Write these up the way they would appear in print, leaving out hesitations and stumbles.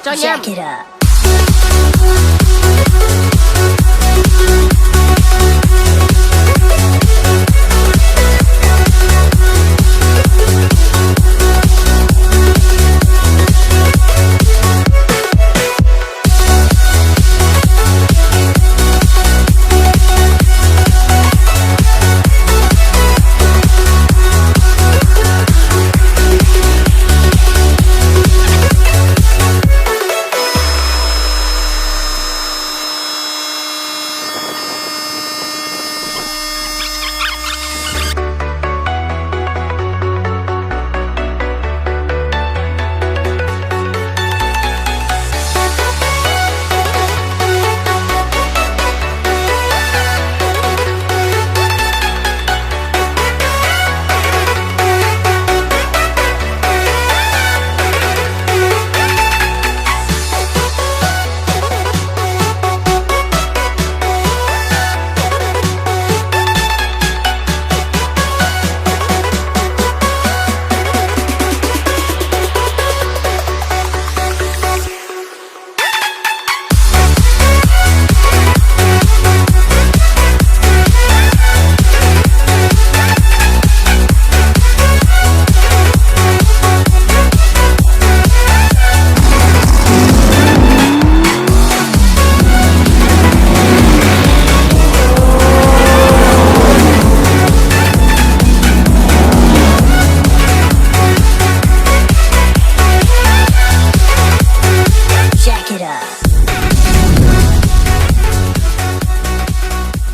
cho anh em.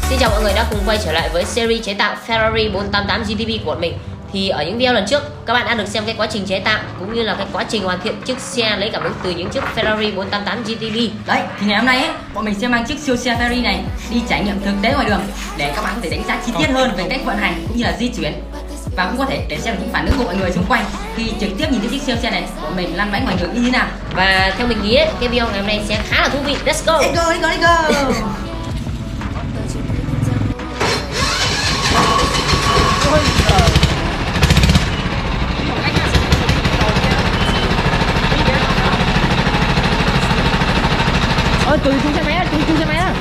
Xin chào mọi người đã cùng quay trở lại với series chế tạo Ferrari 488 GTB của bọn mình. Thì ở những video lần trước các bạn đã được xem cái quá trình chế tạo cũng như là cái quá trình hoàn thiện chiếc xe lấy cảm hứng từ những chiếc Ferrari 488 GTB. Đấy, thì ngày hôm nay ấy, bọn mình sẽ mang chiếc siêu xe Ferrari này đi trải nghiệm thực tế ngoài đường để các bạn có thể đánh giá chi tiết hơn về cách vận hành cũng như là di chuyển, và cũng có thể để xem những phản ứng của mọi người xung quanh khi trực tiếp nhìn thấy chiếc siêu xe này của mình lăn bánh ngoài đường như thế nào. Và theo mình nghĩ ấy, cái video ngày hôm nay sẽ khá là thú vị. Let's go. Let's go, let's go, let's go. Ôi, tùy xuống xe máy á, tùy xuống xe máy á.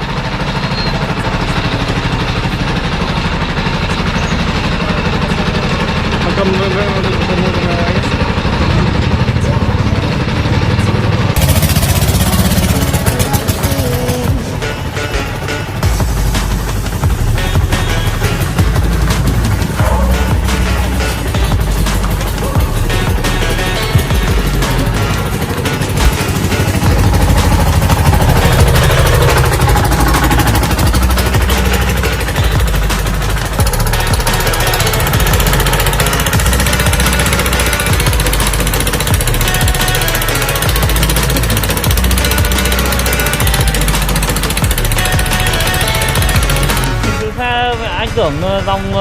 Anh tưởng dòng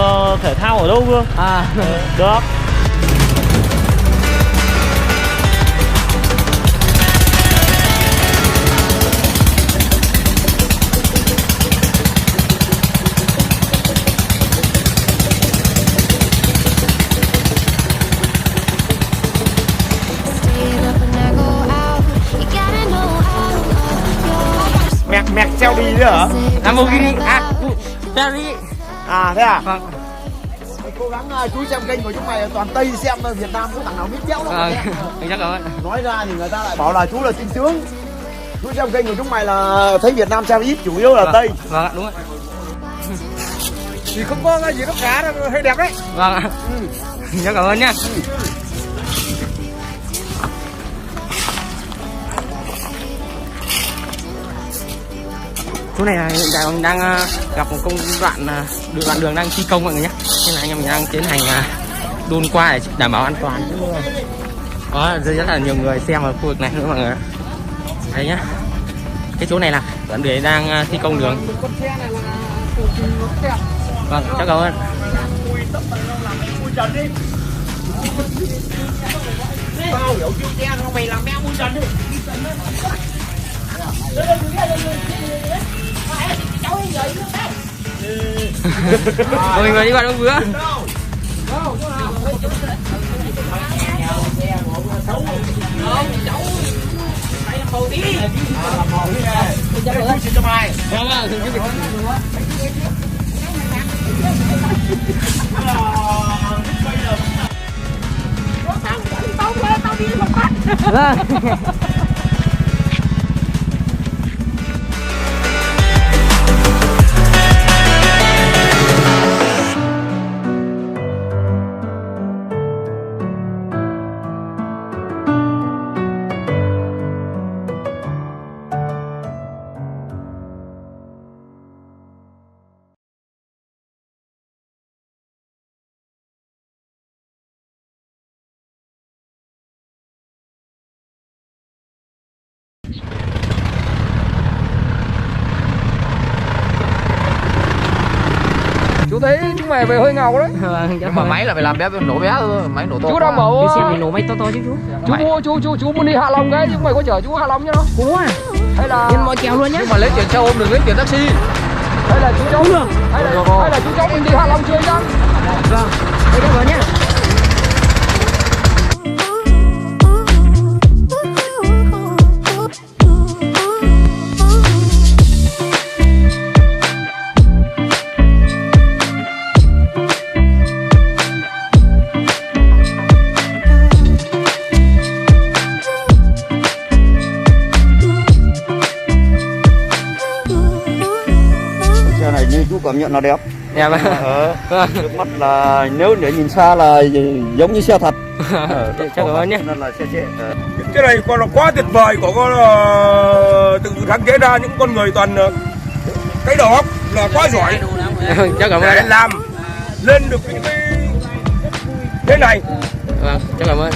thể thao ở đâu cơ? À, được. Mẹc treo đi nữa hả? Lamborghini, Ferrari. À thế à? Vâng. Cố gắng chú xem kênh của chúng mày toàn Tây xem Việt Nam có thằng nào biết chéo đâu. Mình chắc rồi. Nói ra thì người ta lại bảo là chú là tinh tướng. Chú xem kênh của chúng mày là thấy Việt Nam xem ít, chủ yếu là Tây. Vâng ạ, đúng ạ. Thì không có cái gì nó khá đâu, hơi đẹp đấy. Vâng ạ. Mình rất cảm ơn nhá. Chỗ này là hiện tại mình đang gặp một công đoạn đoạn đường đang thi công mọi người nhé, nên là anh em mình đang tiến hành đun qua để đảm bảo an toàn. Có rất là nhiều người xem ở khu vực này nữa mọi người. Đây nhá, cái chỗ này là đoạn đường đang thi công đường. Vâng, cháu cảm ơn. Tao hiểu chiêu xe không, mày làm mẹ mũi trần đi. Mình vừa đi qua đâu vừa. màu tí. Làm màu đi này. Xin cho mày. Vâng vâng, thử cái vâng. Chú thấy chúng mày về hơi ngầu đấy. Nhưng mà máy là phải làm bé nổ bé thôi, máy nổ to. Chú đang bảo Cái xe này nổ máy to to chứ chú. chú muốn đi Hạ Long cái, chúng mày có chở chú Hạ Long nhá nó. Cố à. Hay là Nhân mọi kéo luôn nhá. Nhưng mà lấy tiền xe ôm đừng lấy tiền taxi. hay là chú cháu hay là chú cháu mình đi Hạ Long chơi nhá. Vâng. Đây các bạn nhá. Xe này như chú cảm nhận nó đẹp. Đẹp à? Trước mắt là nếu để nhìn xa là giống như xe thật. Chắc cảm ơn nhé. Nên là xe trẻ. Cái này còn là quá tuyệt vời, có từ sáng chế ra những con người toàn cái đầu óc là quá giỏi Chắc cảm ơn. để làm lên được những cái thế này. Vâng, chắc cảm ơn.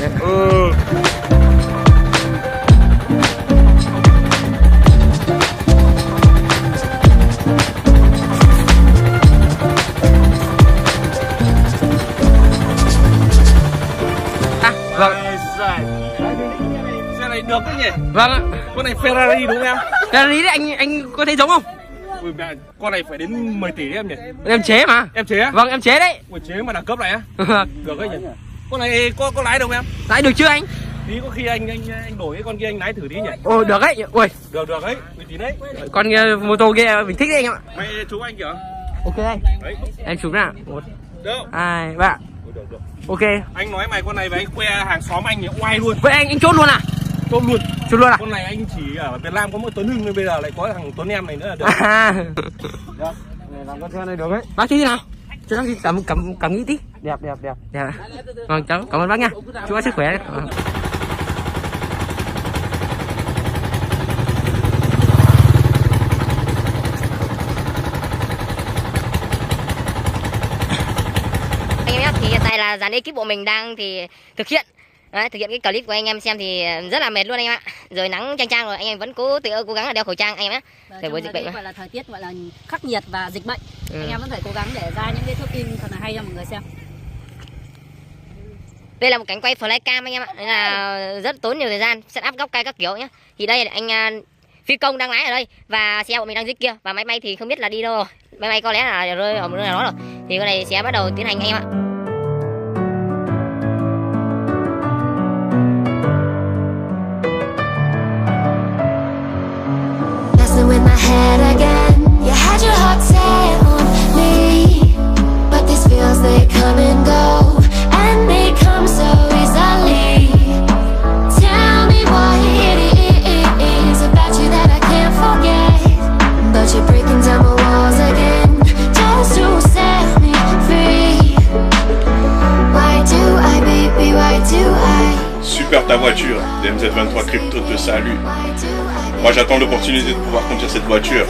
Vâng. Xe này được đấy nhỉ? Vâng ạ. Con này Ferrari đúng không em? Ferrari đấy, anh có thấy giống không? Ui, con này phải đến 10 tỷ đấy em nhỉ? Em chế mà. Em chế á? Vâng, em chế đấy. Ui, chế mà đẳng cấp này á? Được đấy nhỉ? Con này có lái đâu em? Lái được chưa anh? Tí có khi anh đổi cái con kia anh lái thử tí nhỉ? Ồ, được đấy. Ui, Được đấy, uy tín đấy. con mô tô kia mình thích đấy anh ạ. Mày chú anh kìa. Ok anh. Đấy. Em chụp nào. 1, Được. 2, 3. Được. Ok. Anh nói mày con này với anh khoe hàng xóm anh thì oai luôn. Vậy anh chốt luôn à? Chốt luôn. Chốt luôn à? Con này anh chỉ ở Việt Nam có mỗi Tuấn Hưng nên bây giờ lại có thằng Tuấn em này nữa là được. À. Này làm con xe này được đấy. Bác thấy thế nào? Cho bác cảm nghĩ tí. Đẹp. Đẹp ạ. Vâng, cháu cảm ơn bác nha. Chúc bác sức khỏe. Anh em nhé, thì hiện tại là dàn ekip bộ mình đang thì thực hiện cái clip của anh em xem thì rất là mệt luôn anh em ạ. Rồi nắng chang chang rồi anh em vẫn cố gắng là đeo khẩu trang anh em nhé. Thời buổi dịch bệnh gọi là thời tiết gọi là khắc nghiệt và dịch bệnh. Anh em vẫn phải cố gắng để ra những cái thước phim thật là hay cho mọi người xem. Đây là một cảnh quay flycam anh em ạ, nên là rất tốn nhiều thời gian setup góc cây các kiểu nhé. Thì đây là anh phi công đang lái ở đây và xe của mình đang dưới kia và máy bay thì không biết là đi đâu rồi. Máy bay có lẽ là rơi ở một nơi nào đó rồi. Thì cái này sẽ bắt đầu tiến hành anh em ạ. With my head again, you had your heart set on me, but these feels they come and go, and they come so easily. Tell me what it is about you that I can't forget, but you're breaking down my walls again, just to set me free. Why do I, baby, why do I? Super ta voiture, DMZ23 Crypto te salue. Moi j'attends l'opportunité de pouvoir conduire cette voiture.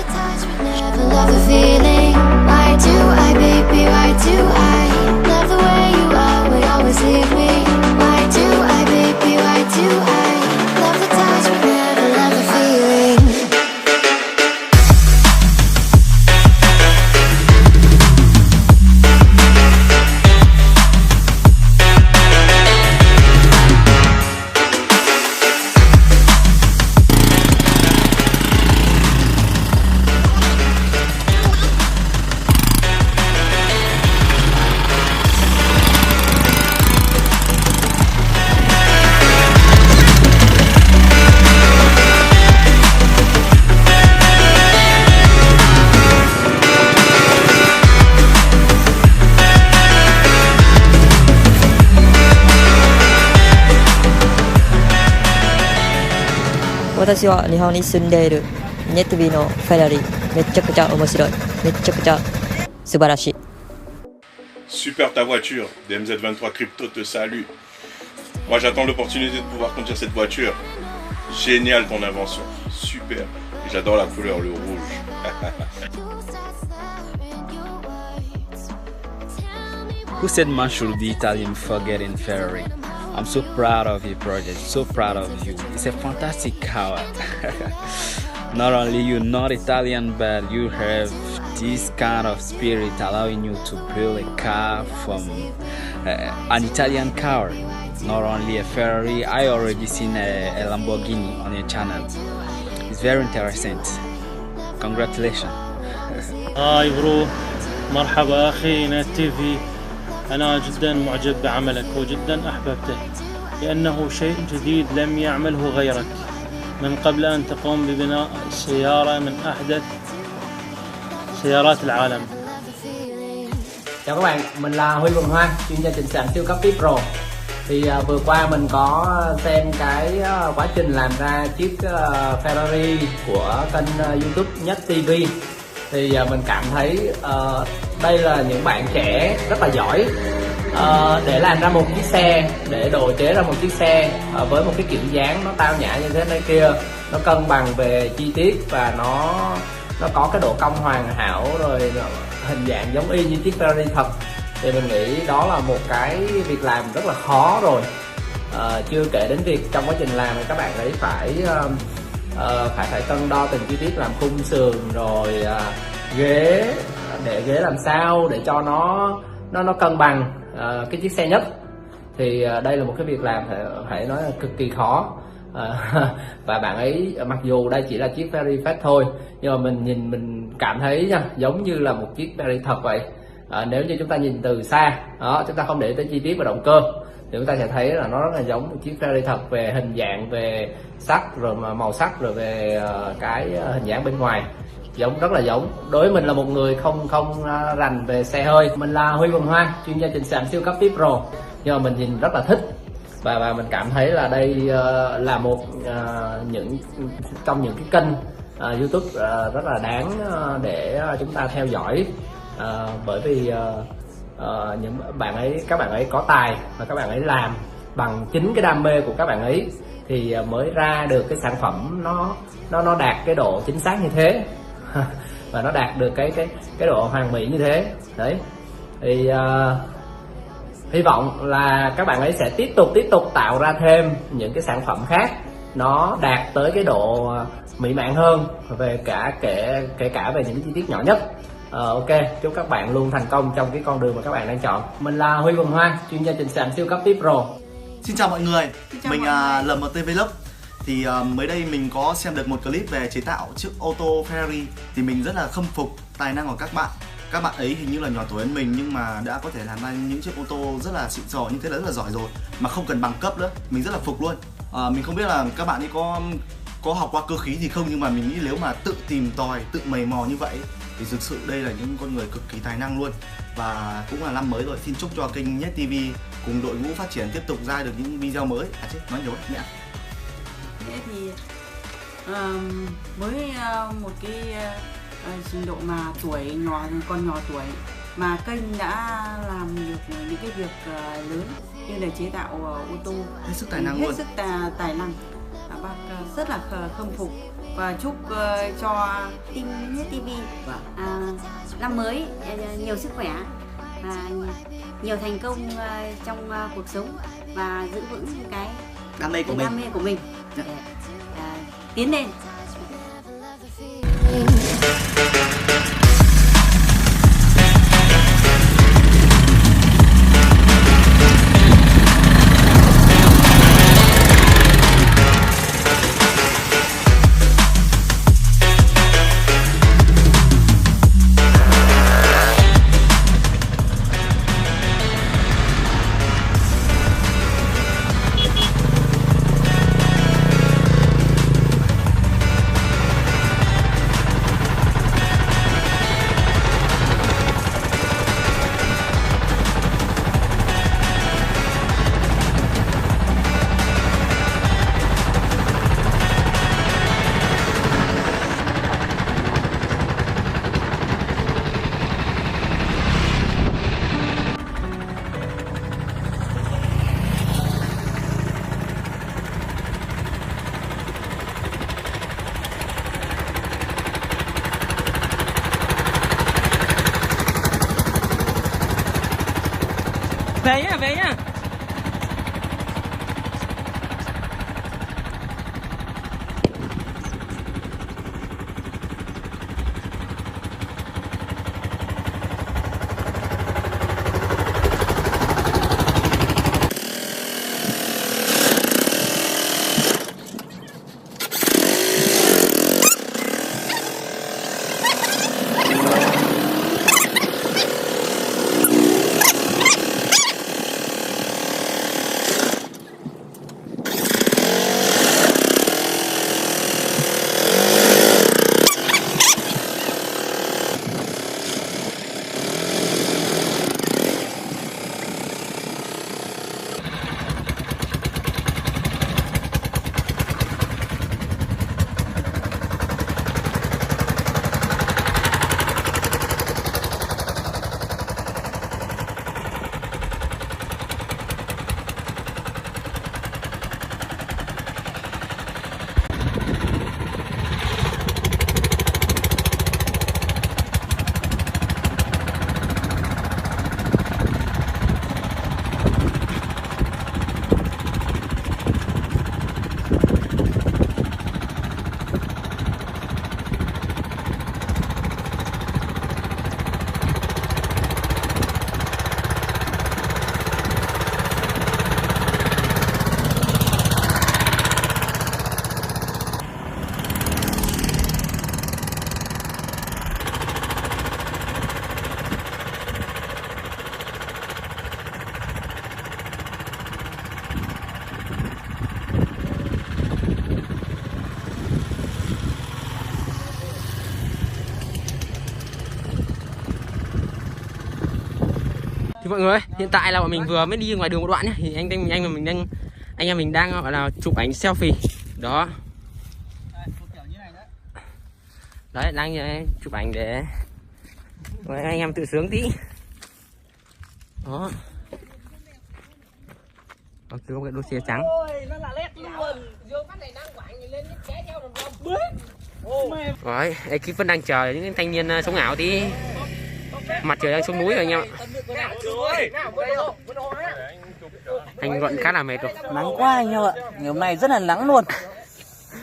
Love the feeling. Why do I, baby, why do I love the way you are, we always leave me? Why do I, baby, why do I love the touch but never love the feeling? 私は日本に住んでいるネットビーのフェラリーめちゃくちゃ面白いめちゃくちゃ素晴らしい Super ta voiture, DMZ23 Crypto te salue. Moi j'attends l'opportunité de pouvoir conduire cette voiture. Génial ton invention, super. Et j'adore la couleur, le rouge. Who said man should be Italian before getting Ferrari? I'm so proud of your project, so proud of you. It's a fantastic car. Not only you're not Italian, but you have this kind of spirit allowing you to build a car from an Italian car. Not only a Ferrari, I already seen a Lamborghini on your channel. It's very interesting. Congratulations. هاي برو، مرحبا أخي نت تي في. أنا جدا معجب بعملك وجدا أحببته لأنه شيء جديد لم يعمله غيرك من قبل أن تقوم ببناء سيارة من أحدث سيارات العالم. Chào các bạn, mình là Huy Quỳnh Hoa, chuyên gia chỉnh sàn siêu cấp VIP Pro. Thì vừa qua mình có xem cái quá trình làm ra chiếc Ferrari của kênh YouTube Nhất TV. Thì mình cảm thấy đây là những bạn trẻ rất là giỏi để làm ra một chiếc xe, để đồ chế ra một chiếc xe với một cái kiểu dáng nó tao nhã như thế này kia, nó cân bằng về chi tiết và nó có cái độ cong hoàn hảo, rồi hình dạng giống y như chiếc Ferrari thật. Thì mình nghĩ đó là một cái việc làm rất là khó rồi. Chưa kể đến việc trong quá trình làm thì các bạn ấy phải cân đo từng chi tiết, làm khung sườn rồi ghế, để ghế làm sao để cho nó cân bằng cái chiếc xe nhất. Thì đây là một cái việc làm phải nói là cực kỳ khó. Và bạn ấy mặc dù đây chỉ là chiếc Ferrari Fast thôi, nhưng mà mình nhìn mình cảm thấy nha, giống như là một chiếc Ferrari thật vậy. Nếu như chúng ta nhìn từ xa đó, chúng ta không để tới chi tiết và động cơ thì chúng ta sẽ thấy là nó rất là giống một chiếc Ferrari thật về hình dạng, về sắc, rồi màu sắc, rồi về cái hình dáng bên ngoài, giống rất là giống. Đối với mình là một người không rành về xe hơi, mình là Huy Quỳnh Hoa, chuyên gia chỉnh sàn siêu cấp VIP Pro, nhưng mà mình nhìn rất là thích và mình cảm thấy là đây là một trong những cái kênh YouTube rất là đáng để chúng ta theo dõi. Bởi vì các bạn ấy có tài và các bạn ấy làm bằng chính cái đam mê của các bạn ấy thì mới ra được cái sản phẩm nó đạt cái độ chính xác như thế và nó đạt được cái độ hoàn mỹ như thế đấy. Thì hy vọng là các bạn ấy sẽ tiếp tục tạo ra thêm những cái sản phẩm khác nó đạt tới cái độ mỹ mãn hơn về kể cả về những chi tiết nhỏ nhất. Ok, chúc các bạn luôn thành công trong cái con đường mà các bạn đang chọn. Mình là Huy Quỳnh Hoa, chuyên gia chỉnh sàn siêu cấp VIP Pro. Xin chào mọi người, mình là LMT Vlog. Thì mới đây mình có xem được một clip về chế tạo chiếc ô tô Ferrari. Thì mình rất là khâm phục tài năng của các bạn. Các bạn ấy hình như là nhỏ tuổi hơn mình nhưng mà đã có thể làm ra những chiếc ô tô rất là xịn sò như thế là rất là giỏi rồi, mà không cần bằng cấp nữa. Mình rất là phục luôn. Mình không biết là các bạn ấy có học qua cơ khí gì không, nhưng mà mình nghĩ nếu mà tự tìm tòi, tự mày mò như vậy thì thực sự đây là những con người cực kỳ tài năng luôn. Và cũng là năm mới rồi, xin chúc cho kênh Nhất TV cùng đội ngũ phát triển tiếp tục ra được những video mới. Nói nhớ nhé. Thế thì với một cái trình độ mà tuổi còn nhỏ tuổi mà kênh đã làm được những cái việc lớn như là chế tạo ô tô, hết sức tài năng luôn, hết sức tài năng. Bác rất là khâm phục và chúc cho kênh Nhất TV năm mới nhiều sức khỏe và nhiều thành công trong cuộc sống và giữ vững cái đam mê của mình để tiến lên. Về nhá, về nhá. Thì mọi người ơi, hiện tại là bọn mình vừa mới đi ngoài đường một đoạn nhé. Thì anh em mình đang gọi là chụp ảnh selfie. Đó. Đấy, đang chụp ảnh để anh em tự sướng tí. Đó. Có cái đôi xe trắng. Đấy, ekip vẫn đang chờ những thanh niên sống ảo tí. Mặt trời đang xuống núi rồi anh em ạ. Anh vẫn khá là mệt rồi. Nắng quá anh em ạ. Ngày hôm nay rất là nắng luôn.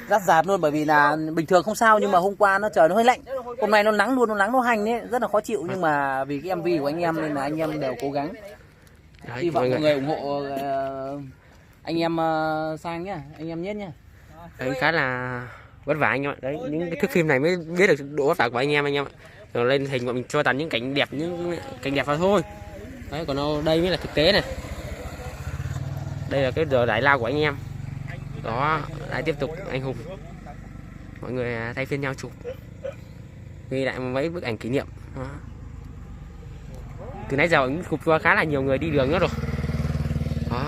Rát rạt luôn, bởi vì là bình thường không sao nhưng mà hôm qua trời nó hơi lạnh. Hôm nay nó nắng luôn, nó nắng nó hành ấy, rất là khó chịu, nhưng mà vì cái MV của anh em nên là anh em đều cố gắng. Hy vọng mọi người ủng hộ anh em Sang nhá, anh em Nhất nhá. Đấy, khá là vất vả anh em ạ. Đấy, những cái thước phim này mới biết được độ vất vả của anh em ạ. Rồi lên hình bọn mình cho toàn những cảnh đẹp vào thôi. Đấy, còn đây mới là thực tế này. Đây là cái giờ đại lao của anh em. Đó, lại tiếp tục anh hùng. Mọi người thay phiên nhau chụp, ghi lại mấy bức ảnh kỷ niệm. Đó. Từ nãy giờ cũng chụp cho khá là nhiều người đi đường nữa rồi. Đó.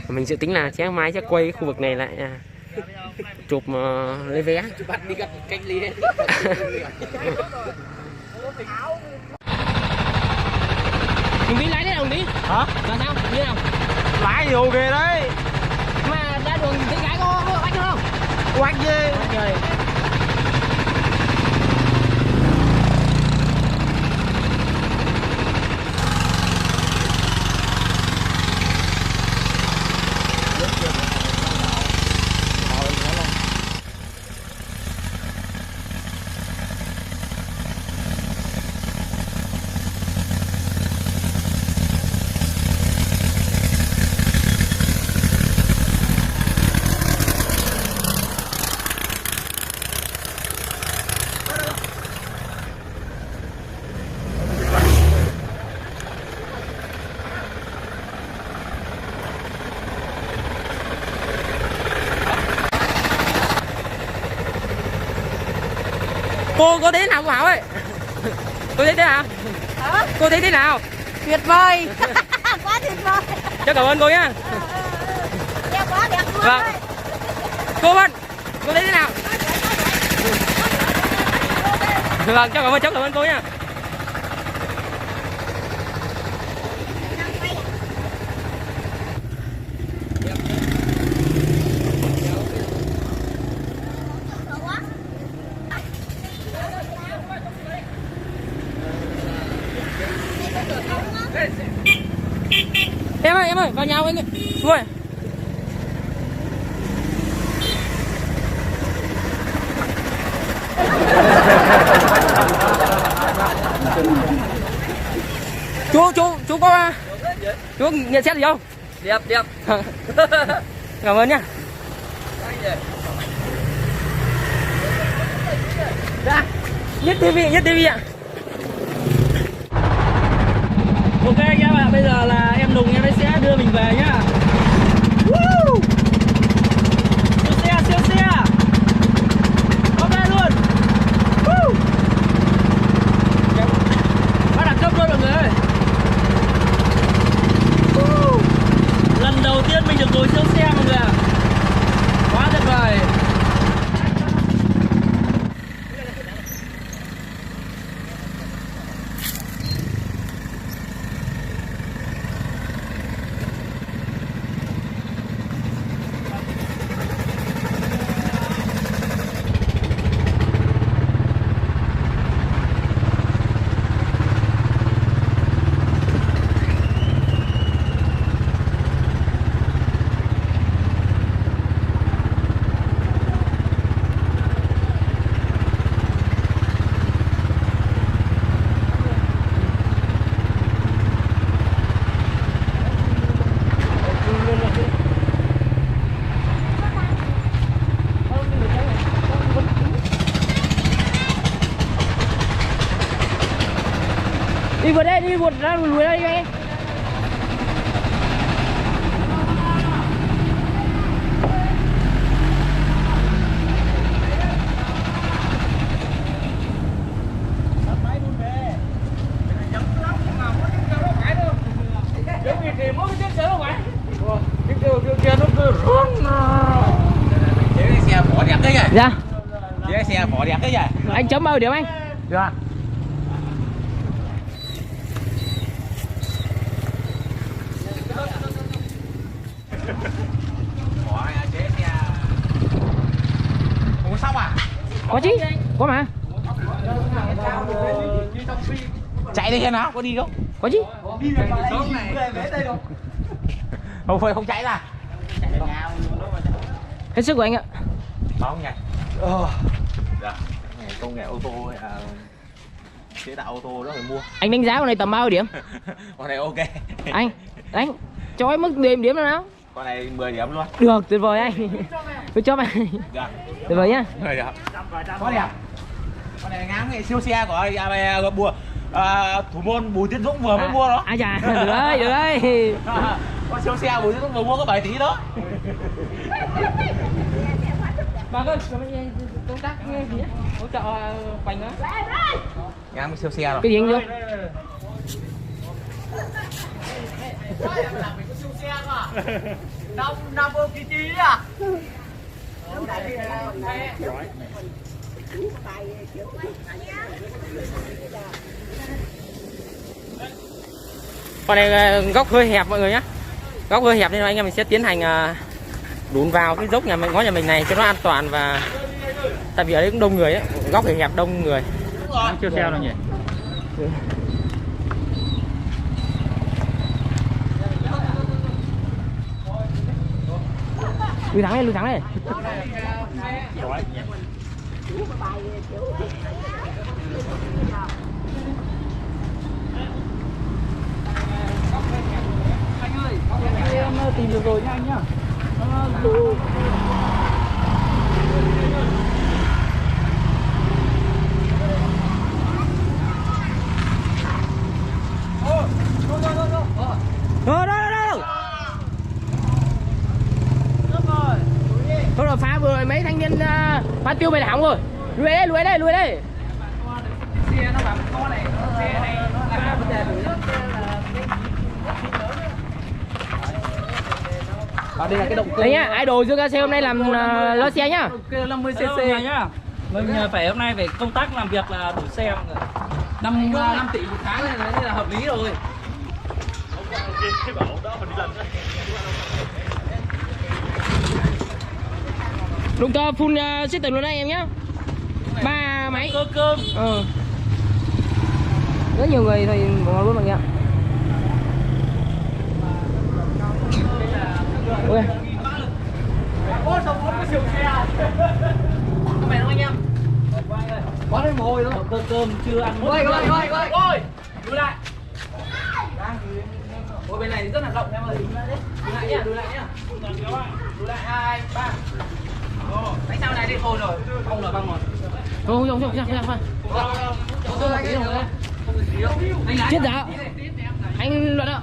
Mình dự tính là sáng mai sẽ quay khu vực này lại chụp lấy vé. Chụp bạn đi gặp cách ly. Mình biết lái đấy đâu đi? Hả? Làm sao? Như nào? Lái thì ok đấy. Mà ra đường thấy gái có oách không? Oách ghê. Trời. Cô có thấy nào của Hảo ơi? Cô thấy thế nào? Hả? Cô thấy thế nào? Tuyệt vời. Quá tuyệt vời. Cháu cảm ơn cô nhá. Đẹp quá, đẹp luôn. Vâng. Cô Vân, cô thấy thế nào? Vâng, cháu cảm ơn cô nhá. Em ơi, vào nhà anh ơi. Rồi. Chú có chú nhận xét gì không? Đẹp. Cảm ơn nhá. Dạ, nhất TV ạ. Ok anh em ạ, bây giờ là em Nùng em sẽ đưa mình về nhá. Siêu xe. Ok luôn. Bắt đẳng cấp luôn mọi người ơi. Lần đầu tiên mình được ngồi siêu xe mọi người ạ. Quá tuyệt vời. Đi vượt đây, đi vượt ra lùi đây cho em. Xe bỏ đẹp đấy nhỉ? Dạ. Xe bỏ đẹp đấy nhỉ? Anh chấm bao điểm anh? Được. Ủa xong à? Có chứ, có mà. Chạy đi xem nào, có đi không? Có chứ. Không phải không chạy ra. Hết sức của anh ạ. Không nha. Dạ. Công nghệ ô tô chế tạo ô tô đó người mua. Anh đánh giá con này tầm bao điểm? Con này ok. Anh cho em mức điểm nào nào? Con này 10 điểm luôn. Được, tuyệt vời anh. Tôi cho anh. Dạ. Tuyệt vời nhá. Có đẹp. Con này ngám cái siêu xe của thủ môn Bùi Tiến Dũng vừa mới mua đó. À dạ, được đấy. Con siêu xe Bùi Tiến Dũng vừa mua có 7 tỷ đó. Bà ơi, công tác gì á? Hỗ trợ Quỳnh á. Ngám cái siêu xe rồi. Cái gì anh vô? Năm ô kỳ chi à? Con này góc hơi hẹp mọi người nhé. Góc hơi hẹp nên anh em mình sẽ tiến hành đún vào cái dốc ngõ nhà mình này cho nó an toàn, và tại vì ở đây cũng đông người ấy, góc hơi hẹp đông người. Chưa xe đâu nhỉ? Lùi thẳng đây. Em tìm được rồi nha anh nhá. Thôi rồi, phá vừa mấy thanh niên phá tiêu về đảo rồi. Lùi đây. Xe nó bảo con này, xe này nó là vấn đề đây là cái động cơ. Đây nhá, idol Dương Ca hôm nay làm lo xe nhá. Ok 50cc nhá. Mình hôm nay phải công tác làm việc là đổi xe mọi người. 5 tỷ một tháng này là hợp lý rồi. Động cơ full system luôn đây em nhá. 3 máy. Cơ cơm. Rất nhiều người thì bỏ luôn mọi người ạ. cơm chưa ăn. Ôi lùi lại. Ôi bên này thì rất là rộng em ơi. Lùi lại nhá, lùi lại nhá. Lùi lại 2, 3. Đánh sao này đi thôi rồi. Không rồi băng rồi. Không. Chết dạ. Anh luận ạ.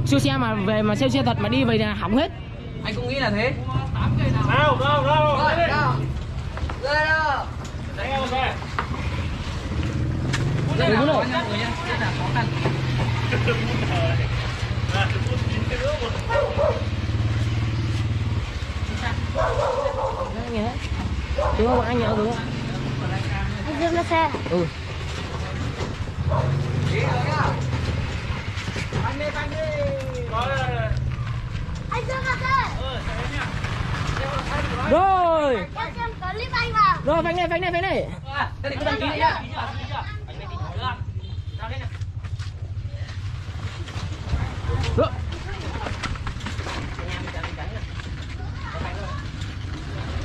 Siêu xe mà về mà siêu xe thật mà đi về là hỏng hết. Anh cũng nghĩ là thế. Đâu. Đánh em rồi. Đây đúng rồi. Rất là khó khăn. Đúng không anh nhớ đúng không? Anh Dương lên xe. Ừ. Anh Dương lên xe. Rồi. Em xem clip anh mà. Rồi phanh này. Thế thì cứ đăng ký đi nhá. Rồi.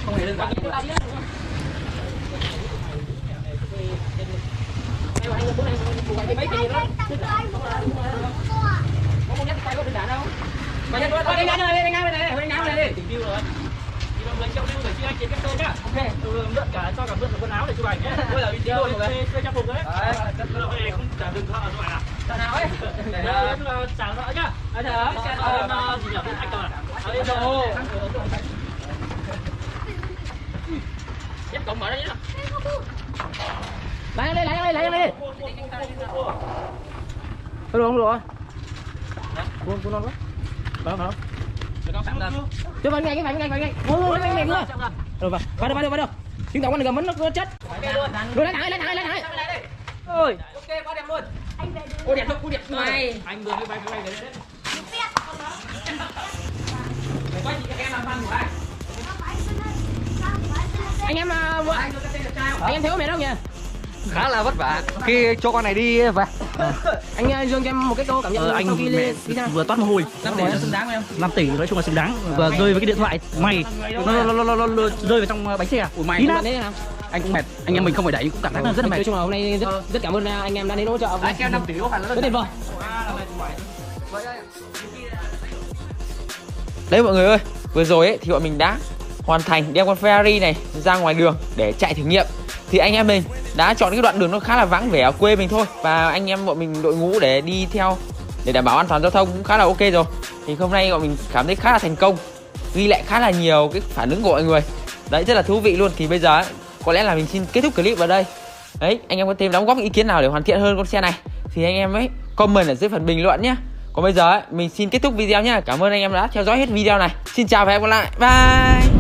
Không hề đơn giản. Ok, mượn cả cho cả mượn quần áo để chụp ảnh nhé. Đây là video thuê trang phục đấy. Đấy, không trả đừng thợ rồi à? Trả nào ấy? Trả nợ nhá. Đấy thế. Gì nhỉ? Anh cầm à? Nhấp cổng mở ra nhá. Lấy đi. Không được. Cuốn non quá. Đó. Cho vào ngay. Ôi ngay nữa. Rồi vào đâu. Tiếng tổng anh cầm nó chết. Rồi lấy thẳng. Ôi. Ok, quá đẹp luôn. Ôi đẹp mày. Anh vừa đi bay đấy. Quay chị các em làm văn của anh. Anh em thấy bố mẹ đâu nhỉ? Khá là vất vả khi cho con này đi về. Anh Dương cho em một cái câu cảm nhận anh sau khi mẹ vừa toát mồ hôi. 5 tỷ nó xứng đáng không em? 5 tỷ nói chung là xứng đáng. Và rơi với cái điện thoại mày nó rơi vào trong bánh xe. Ủa mày anh cũng mệt, anh em mình không phải đẩy cũng cảm thấy rất là mệt. Nói chung là hôm nay rất cảm ơn anh em đã đến hỗ trợ. Anh kêu 5 tỷ có phải là rất tuyệt vời. Đấy mọi người ơi, vừa rồi ấy, thì bọn mình đã hoàn thành đem con Ferrari này ra ngoài đường để chạy thử nghiệm. Thì anh em mình đã chọn cái đoạn đường nó khá là vắng vẻ ở quê mình thôi. Và anh em bọn mình đội ngũ để đi theo để đảm bảo an toàn giao thông cũng khá là ok rồi. Thì hôm nay bọn mình cảm thấy khá là thành công, ghi lại khá là nhiều cái phản ứng của mọi người. Đấy, rất là thú vị luôn. Thì bây giờ có lẽ là mình xin kết thúc clip ở đây. Đấy, anh em có thêm đóng góp ý kiến nào để hoàn thiện hơn con xe này thì anh em ấy comment ở dưới phần bình luận nhé. Còn bây giờ ấy, mình xin kết thúc video nhé. Cảm ơn anh em đã theo dõi hết video này. Xin chào và hẹn gặp lại. Bye.